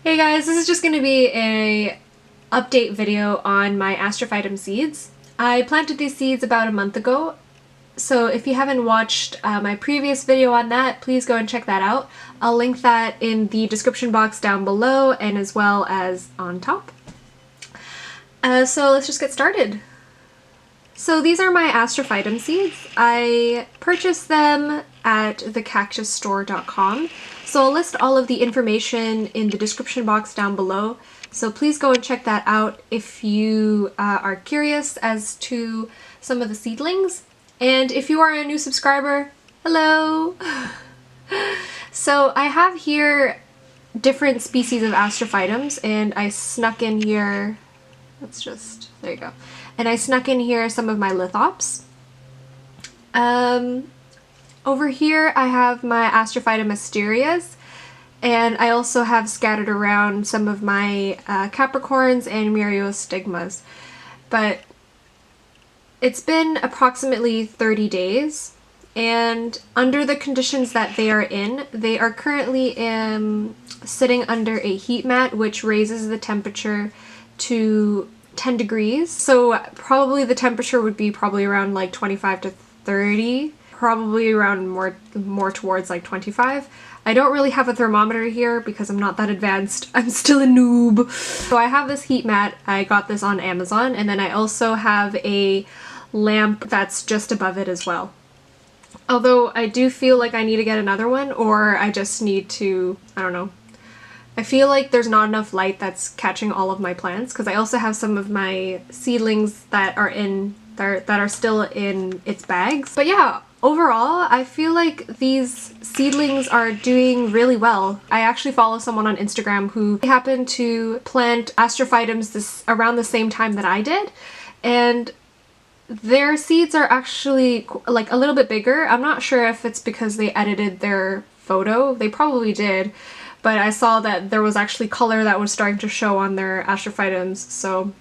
Hey guys, this is just going to be a update video on my Astrophytum seeds. I planted these seeds about a month ago, so if you haven't watched my previous video on that, please go and check that out. I'll link that in the description box down below and as well as on top. So let's just get started. So these are my Astrophytum seeds. I purchased them at thecactusstore.com. So I'll list all of the information in the description box down below. So please go and check that out if you are curious as to some of the seedlings. And if you are a new subscriber, hello! So I have here different species of Astrophytums, and I snuck in here, there you go. And I snuck in here some of my lithops. Over here I have my Astrophytum asterias, and I also have scattered around some of my Capricorns and Myriostigmas. But it's been approximately 30 days, and under the conditions that they are in, they are currently sitting under a heat mat which raises the temperature to 10 degrees. So probably the temperature would be probably around like 25 to 30. Probably around more towards like 25. I don't really have a thermometer here because I'm not that advanced. I'm still a noob. So I have this heat mat. I got this on Amazon, and then I also have a lamp that's just above it as well. Although I do feel like I need to get another one, or I just need to, I don't know. I feel like there's not enough light that's catching all of my plants, because I also have some of my seedlings that are still in its bags. But yeah, overall, I feel like these seedlings are doing really well. I actually follow someone on Instagram who happened to plant Astrophytums around the same time that I did, and their seeds are actually like a little bit bigger. I'm not sure if it's because they edited their photo. They probably did, but I saw that there was actually color that was starting to show on their Astrophytums, so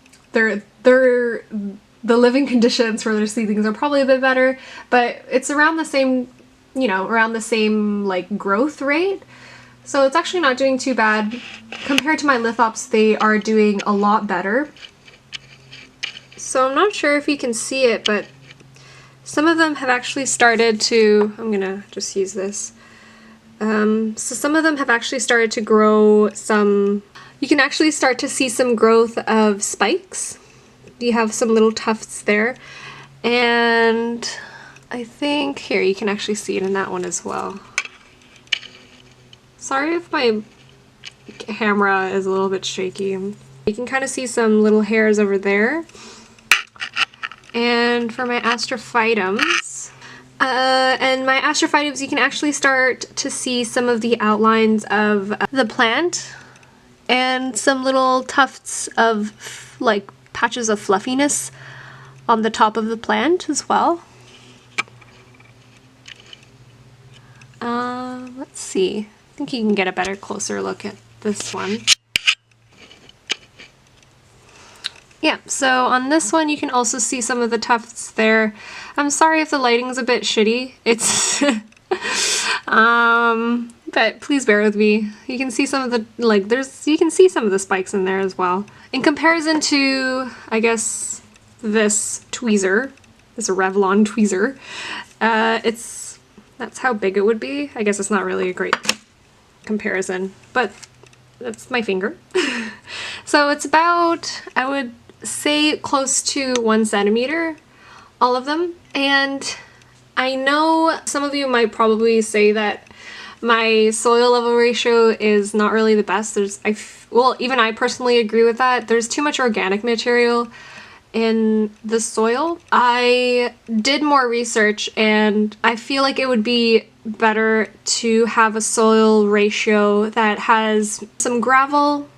the living conditions for their seedlings are probably a bit better, but it's around the same, around the same like growth rate. So it's actually not doing too bad. Compared to my lithops, they are doing a lot better. So I'm not sure if you can see it, but some of them have actually started to, I'm gonna just use this. So some of them have actually started to grow some, you can actually start to see some growth of spikes. You have some little tufts there, and I think here you can actually see it in that one as well. Sorry if my camera is a little bit shaky. You can kind of see some little hairs over there. And for my Astrophytums, you can actually start to see some of the outlines of the plant and some little tufts of like patches of fluffiness on the top of the plant as well. Let's see. I think you can get a better, closer look at this one. Yeah, so on this one you can also see some of the tufts there. I'm sorry if the lighting's a bit shitty. It's but please bear with me. You can see some of the, you can see some of the spikes in there as well. In comparison to, I guess, this tweezer, this Revlon tweezer, that's how big it would be. I guess it's not really a great comparison, but that's my finger. So it's about, I would say, close to 1 centimeter, all of them. And I know some of you might probably say that my soil level ratio is not really the best. Well, even I personally agree with that. There's too much organic material in the soil. I did more research, and I feel like it would be better to have a soil ratio that has some gravel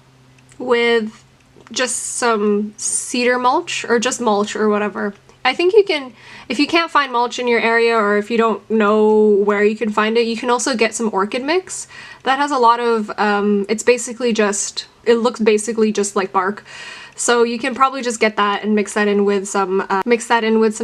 with just some cedar mulch, or just mulch or whatever. I think you can, if you can't find mulch in your area, or if you don't know where you can find it, you can also get some orchid mix. That has a lot of, it's basically just, it looks basically just like bark. So you can probably just get that and mix that in with some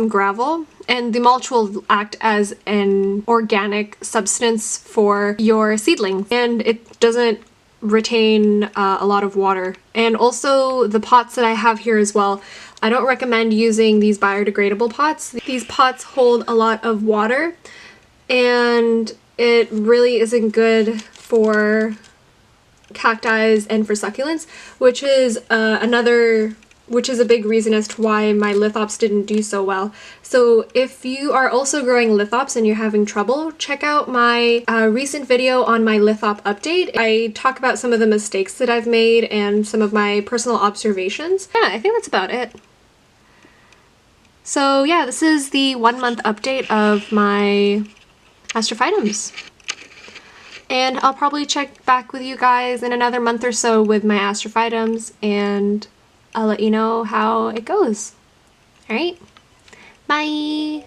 gravel, and the mulch will act as an organic substance for your seedling, and it doesn't retain a lot of water. And also the pots that I have here as well, I don't recommend using these biodegradable pots. These pots hold a lot of water and it really isn't good for cacti and for succulents, which is a big reason as to why my lithops didn't do so well. So if you are also growing lithops and you're having trouble, check out my recent video on my lithop update. I talk about some of the mistakes that I've made and some of my personal observations. Yeah, I think that's about it. So yeah, this is the 1 month update of my Astrophytums. And I'll probably check back with you guys in another month or so with my Astrophytums, and I'll let you know how it goes. Alright, bye!